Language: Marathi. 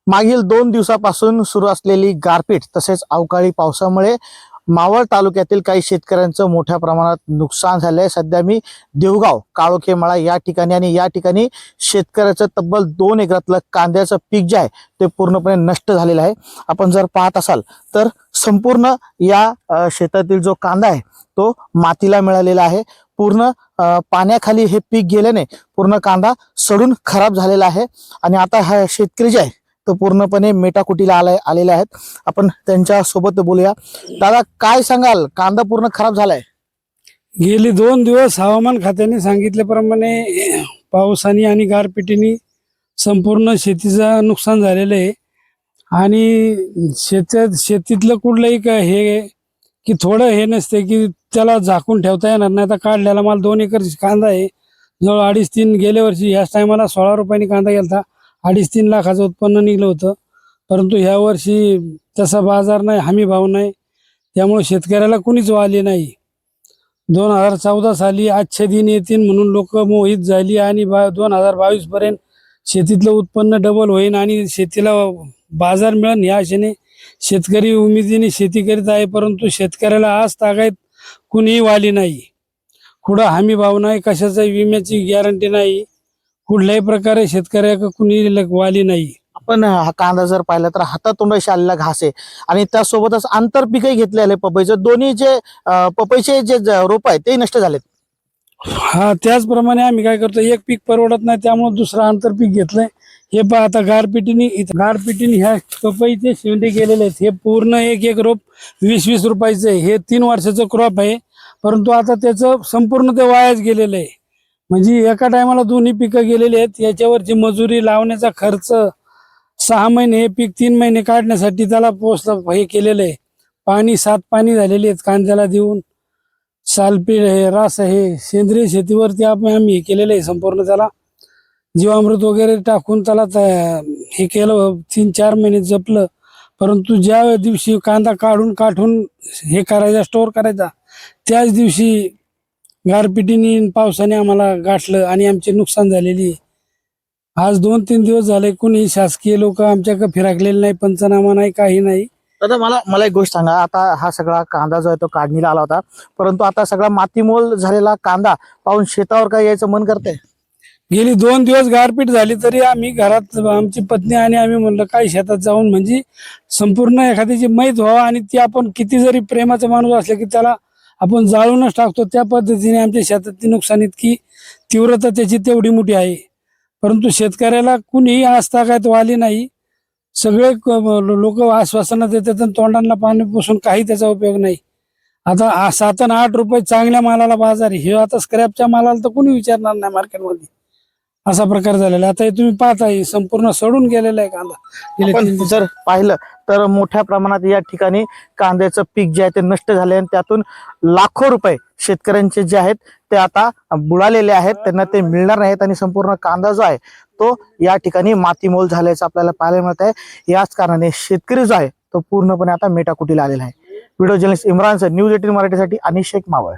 मागील 2 दिवसापासून सुरू असलेली गारपीट तसेच अवकाळी पावसामुळे मावळ तालुक्यातील काही शेतकऱ्यांचं मोठ्या प्रमाणात नुकसान झालंय। सध्या मी देवगाव काळोखेमळा या ठिकाणी आणि या ठिकाणी शेतकऱ्याचं तब्बल 2 एकरातलं कांद्याचं पीक जे आहे ते पूर्णपणे नष्ट झालेलं आहे। आपण जर पाहत असाल तर संपूर्ण या शेतातील जो कांदा आहे तो मातीला मिळालेला आहे। पूर्ण पाण्याखाली हे पीक गेल्याने पूर्ण कांदा सडून खराब झालेला आहे आणि आता हा शेतकरी जे आहे तो पूर्णपणे मेटाकुटीला आलेले आहेत। आपण त्यांच्या सोबत बोलूया। दादा, काय सांगाल, कांदा पूर्ण खराब झालाय? गेली 2 दिवस हवामान खात्याने सांगितल्याप्रमाणे पावसाने आणि गारपिटीने संपूर्ण शेतीचं नुकसान झालेलं आहे आणि शेतीतलं कुठलंही हे की थोडं हे नसते की त्याला झाकून ठेवता येणार नाही। आता काढलेला माल 2 एकर कांदा आहे, जवळ 2.5-3 गेल्या वर्षी याच टायमाला 16 रुपयांनी कांदा गेलता, 2.5-3 लाखाचं उत्पन्न निघलं होतं। परंतु ह्या वर्षी तसा बाजार नाही, हमी भाव नाही, त्यामुळे शेतकऱ्याला कुणीच वाली नाही। 2014 साली आजचे दिन येतील म्हणून लोक मोहित झाली आणि 2022 पर्यंत शेतीतलं उत्पन्न डबल होईल आणि शेतीला बाजार मिळेल या आशेने शेतकरी उमेदीने शेती करीत आहे। परंतु शेतकऱ्याला आज तागायत कुणीही वाली नाही, कुठं हमी भाव नाही, कशाचा विम्याची गॅरंटी नाही, कुठल्याही प्रकारे शेतकऱ्याला कुणी वाली नाही। आपण हा कांदा जर पाहिला तर हातातोंडाशी आलेला घास आहे आणि त्यासोबतच आंतरपीकही घेतलेले पपईचं। दोन्ही जे पपईचे जे रोप आहे ते नष्ट झालेत। हा, त्याचप्रमाणे आम्ही काय करतो, एक पीक परवडत नाही त्यामुळे दुसरं आंतरपीक घेतलंय। हे पहा, आता गारपिटीने ह्या पपईचे शेंडे गेलेले आहेत। हे पूर्ण एक रोप 20-20 रुपयाचं आहे। हे 3 वर्षाचं क्रॉप आहे, परंतु आता त्याचं संपूर्ण ते वायाच गेलेलं आहे। म्हणजे एका टायमाला दोन्ही पिकं गेलेली आहेत। याच्यावरची मजुरी, लावण्याचा खर्च, 6 महिने हे पीक 3 महिने काढण्यासाठी त्याला हे केलेलं आहे। पाणी 7 पाणी झालेली आहेत कांद्याला देऊन, सालपीठ हे रास हे सेंद्रिय शेतीवरती आम्ही हे केलेलं आहे। संपूर्ण त्याला जीवामृत वगैरे टाकून त्याला हे केलं, 3-4 महिने जपलं। परंतु ज्या दिवशी कांदा काढून हे करायचा, स्टोअर करायचा, त्याच दिवशी गारपिटीने पावसाने आम्हाला गाठलं आणि आमचे नुकसान झालेली। आज 2-3 दिवस झाले कुणी शासकीय लोक आमच्याकडे फिरकलेले नाही, पंचनामा नाही, काही नाही। दादा, मला एक गोष्ट सांगा, आता हा सगळा कांदा जो आहे तो काढणीला आला होता, परंतु आता सगळा मातीमोल झालेला कांदा पाहून शेतावर काय यायचं मन करते? गेली 2 दिवस गारपीट झाली तरी आम्ही घरात, आमची पत्नी आणि आम्ही म्हणलं काय शेतात जाऊन म्हणजे संपूर्ण एखाद्याची मैत व्हावं आणि ती आपण किती जरी प्रेमाचा माणूस असले की त्याला आपण जाळूनच टाकतो। त्या पद्धतीने आमच्या शेतातली नुकसान इतकी तीव्रता त्याची तेवढी मोठी आहे। परंतु शेतकऱ्याला कुणीही आजतागायत वाली नाही। सगळे लोक आश्वासनं देतात आणि तोंडांना पाणी पुसून काही त्याचा उपयोग नाही। आता 7 आणि 8 रुपये चांगल्या मालाला बाजार, हे आता स्क्रॅपच्या मालाला तर कुणी विचारणार नाही मार्केटमध्ये, असा प्रकार झालेला। आता हे तुम्ही पाहताय संपूर्ण सडून गेलेला आहे कांदा। आपण जर पाहिलं तर मोठ्या प्रमाणात या ठिकाणी कांद्याचं पीक जे आहे ते नष्ट झाले आणि त्यातून लाखो रुपये शेतकऱ्यांचे जे आहेत ते आता बुडालेले आहेत, त्यांना ते मिळणार नाहीत आणि संपूर्ण कांदा जो आहे तो या ठिकाणी मातीमोल झाल्याचं आपल्याला पाहायला मिळत आहे। याच कारणाने शेतकरी जो आहे तो पूर्णपणे आता मेटाकुटीला आलेला आहे। Video journalist Imran sir, news 18 मराठीसाठी अनिश शेख, मावळ।